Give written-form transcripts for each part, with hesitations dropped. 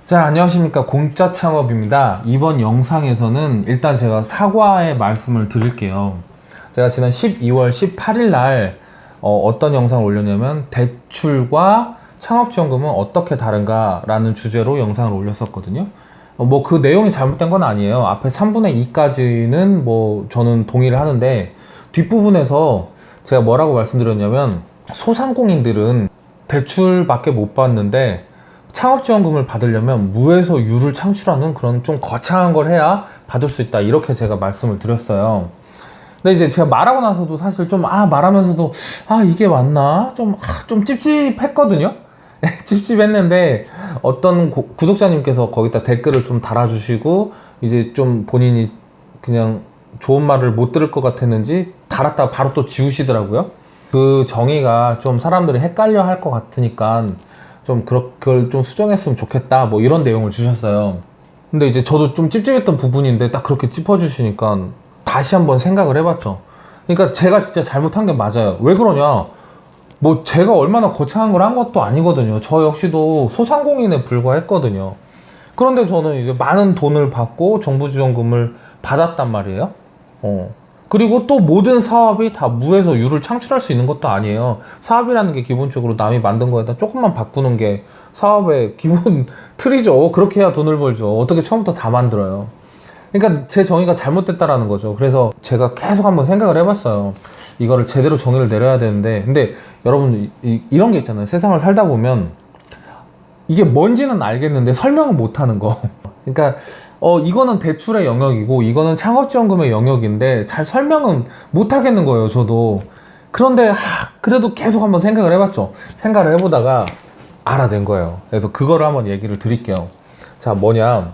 자, 안녕하십니까. 공짜 창업입니다. 이번 영상에서는 일단 제가 사과의 말씀을 드릴게요. 제가 지난 12월 18일 날 어떤 영상을 올렸냐면 대출과 창업지원금은 어떻게 다른가 라는 주제로 영상을 올렸었거든요. 뭐 그 내용이 잘못된 건 아니에요. 앞에 3분의 2까지는 뭐 저는 동의를 하는데 뒷부분에서 제가 뭐라고 말씀드렸냐면 소상공인들은 대출밖에 못 받는데 창업지원금을 받으려면 무에서 유를 창출하는 그런 좀 거창한 걸 해야 받을 수 있다, 이렇게 제가 말씀을 드렸어요. 근데 이제 제가 말하고 나서도 사실 좀 말하면서도 이게 맞나? 좀 찝찝했거든요. 찝찝했는데 어떤 구독자님께서 거기다 댓글을 좀 달아주시고 이제 좀 본인이 그냥 좋은 말을 못 들을 것 같았는지 달았다가 바로 또 지우시더라고요. 그 정의가 좀 사람들이 헷갈려 할 것 같으니까 좀 그걸 좀 수정했으면 좋겠다, 뭐 이런 내용을 주셨어요. 근데 이제 저도 좀 찝찝했던 부분인데 딱 그렇게 짚어주시니까 다시 한번 생각을 해봤죠. 그러니까 제가 진짜 잘못한 게 맞아요. 왜 그러냐, 뭐 제가 얼마나 거창한 걸 한 것도 아니거든요. 저 역시도 소상공인에 불과했거든요. 그런데 저는 이제 많은 돈을 받고 정부 지원금을 받았단 말이에요. 그리고 또 모든 사업이 다 무에서 유를 창출할 수 있는 것도 아니에요. 사업이라는 게 기본적으로 남이 만든 거에다 조금만 바꾸는 게 사업의 기본 틀이죠. 그렇게 해야 돈을 벌죠. 어떻게 처음부터 다 만들어요. 그러니까 제 정의가 잘못됐다라는 거죠. 그래서 제가 계속 한번 생각을 해봤어요. 이거를 제대로 정의를 내려야 되는데, 근데 여러분 이런 게 있잖아요. 세상을 살다 보면 이게 뭔지는 알겠는데 설명은 못하는 거. 그러니까 이거는 대출의 영역이고 이거는 창업지원금의 영역인데 잘 설명은 못하겠는 거예요, 저도. 그런데 그래도 계속 한번 생각을 해봤죠. 생각을 해보다가 알아낸 거예요. 그래서 그거를 한번 얘기를 드릴게요. 자, 뭐냐,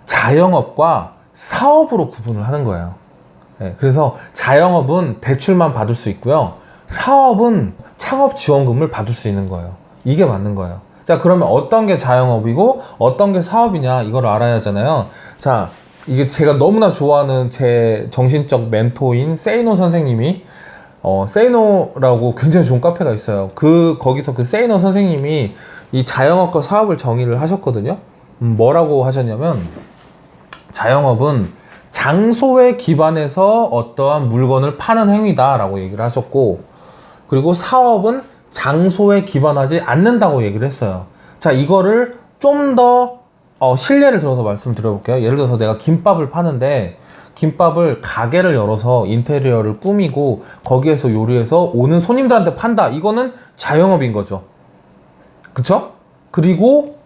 자영업과 사업으로 구분을 하는 거예요. 네, 그래서 자영업은 대출만 받을 수 있고요, 사업은 창업지원금을 받을 수 있는 거예요. 이게 맞는 거예요. 자, 그러면 어떤 게 자영업이고 어떤 게 사업이냐, 이걸 알아야 하잖아요. 자, 이게 제가 너무나 좋아하는 제 정신적 멘토인 세이노 선생님이 세이노라고 굉장히 좋은 카페가 있어요. 거기서 그 세이노 선생님이 이 자영업과 사업을 정의를 하셨거든요. 뭐라고 하셨냐면, 자영업은 장소에 기반해서 어떠한 물건을 파는 행위다 라고 얘기를 하셨고, 그리고 사업은 장소에 기반하지 않는다고 얘기를 했어요. 자, 이거를 좀 더 실례를 들어서 말씀드려볼게요. 예를 들어서 내가 김밥을 파는데 김밥을 가게를 열어서 인테리어를 꾸미고 거기에서 요리해서 오는 손님들한테 판다. 이거는 자영업인 거죠. 그쵸? 그리고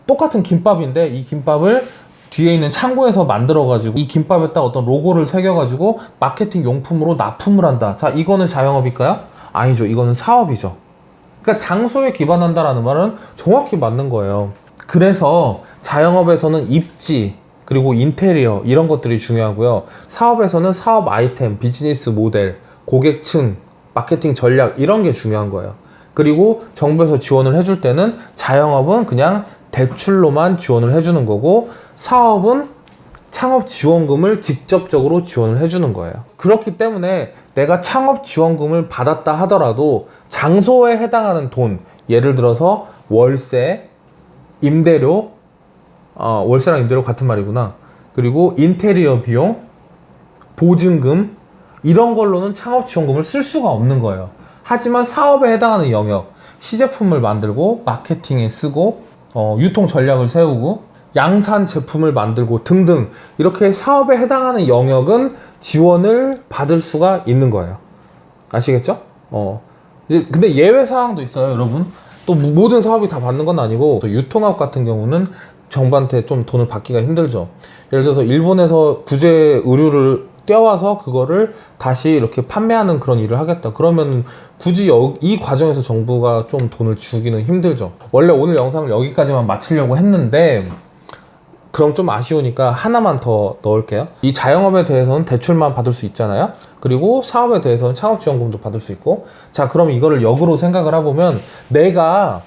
똑같은 김밥인데 이 김밥을 뒤에 있는 창고에서 만들어가지고 이 김밥에다 어떤 로고를 새겨가지고 마케팅 용품으로 납품을 한다. 자, 이거는 자영업일까요? 아니죠. 이거는 사업이죠. 그러니까 장소에 기반한다라는 말은 정확히 맞는 거예요. 그래서 자영업에서는 입지, 그리고 인테리어, 이런 것들이 중요하고요. 사업에서는 사업 아이템, 비즈니스 모델, 고객층, 마케팅 전략, 이런 게 중요한 거예요. 그리고 정부에서 지원을 해줄 때는 자영업은 그냥 대출로만 지원을 해주는 거고, 사업은 창업 지원금을 직접적으로 지원을 해주는 거예요. 그렇기 때문에 내가 창업 지원금을 받았다 하더라도 장소에 해당하는 돈, 예를 들어서 월세, 임대료, 월세랑 임대료 같은 말이구나. 그리고 인테리어 비용, 보증금, 이런 걸로는 창업 지원금을 쓸 수가 없는 거예요. 하지만 사업에 해당하는 영역, 시제품을 만들고 마케팅에 쓰고 유통 전략을 세우고 양산 제품을 만들고 등등, 이렇게 사업에 해당하는 영역은 지원을 받을 수가 있는 거예요. 아시겠죠? 이제 근데 예외 사항도 있어요, 여러분. 또 모든 사업이 다 받는 건 아니고, 유통업 같은 경우는 정부한테 좀 돈을 받기가 힘들죠. 예를 들어서 일본에서 구제 의류를 떼와서 그거를 다시 이렇게 판매하는 그런 일을 하겠다. 그러면 굳이 이 과정에서 정부가 좀 돈을 주기는 힘들죠. 원래 오늘 영상을 여기까지만 마치려고 했는데 그럼 좀 아쉬우니까 하나만 더 넣을게요. 이 자영업에 대해서는 대출만 받을 수 있잖아요. 그리고 사업에 대해서는 창업지원금도 받을 수 있고. 자, 그럼 이거를 역으로 생각을 해보면, 내가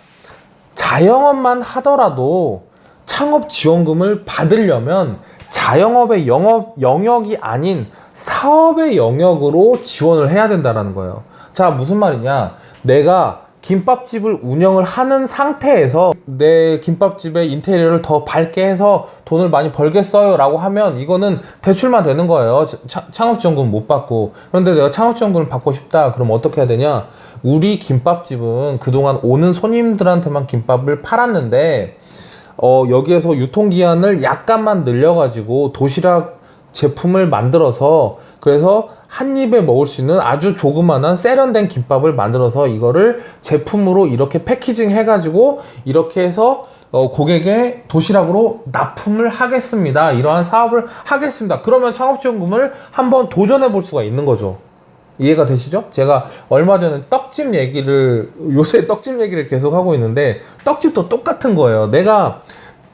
자영업만 하더라도 창업지원금을 받으려면 자영업의 영역이 아닌 사업의 영역으로 지원을 해야 된다는 거예요. 자, 무슨 말이냐, 내가 김밥집을 운영을 하는 상태에서 내 김밥집의 인테리어를 더 밝게 해서 돈을 많이 벌겠어요 라고 하면 이거는 대출만 되는 거예요. 창업지원금 못 받고. 그런데 내가 창업지원금을 받고 싶다 그럼 어떻게 해야 되냐, 우리 김밥집은 그동안 오는 손님들한테만 김밥을 팔았는데 여기에서 유통기한을 약간만 늘려가지고 도시락 제품을 만들어서, 그래서 한 입에 먹을 수 있는 아주 조그만한 세련된 김밥을 만들어서 이거를 제품으로 이렇게 패키징 해가지고 이렇게 해서 고객의 도시락으로 납품을 하겠습니다. 이러한 사업을 하겠습니다. 그러면 창업지원금을 한번 도전해 볼 수가 있는 거죠. 이해가 되시죠? 제가 얼마 전에 떡집 얘기를, 요새 떡집 얘기를 계속 하고 있는데 떡집도 똑같은 거예요. 내가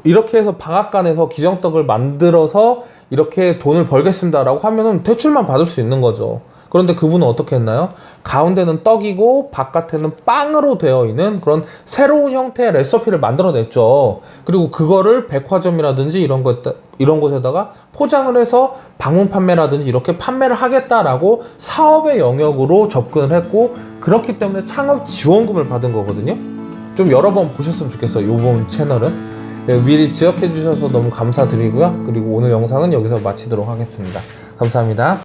이렇게 해서 방앗간에서 기정떡을 만들어서 이렇게 돈을 벌겠습니다 라고 하면은 대출만 받을 수 있는 거죠. 그런데 그분은 어떻게 했나요? 가운데는 떡이고 바깥에는 빵으로 되어 있는 그런 새로운 형태의 레시피를 만들어냈죠. 그리고 그거를 백화점이라든지 이런 곳에다가 포장을 해서 방문 판매라든지 이렇게 판매를 하겠다라고 사업의 영역으로 접근을 했고, 그렇기 때문에 창업 지원금을 받은 거거든요. 좀 여러 번 보셨으면 좋겠어요, 요번 채널은. 미리 지역해 주셔서 너무 감사드리고요. 그리고 오늘 영상은 여기서 마치도록 하겠습니다. 감사합니다.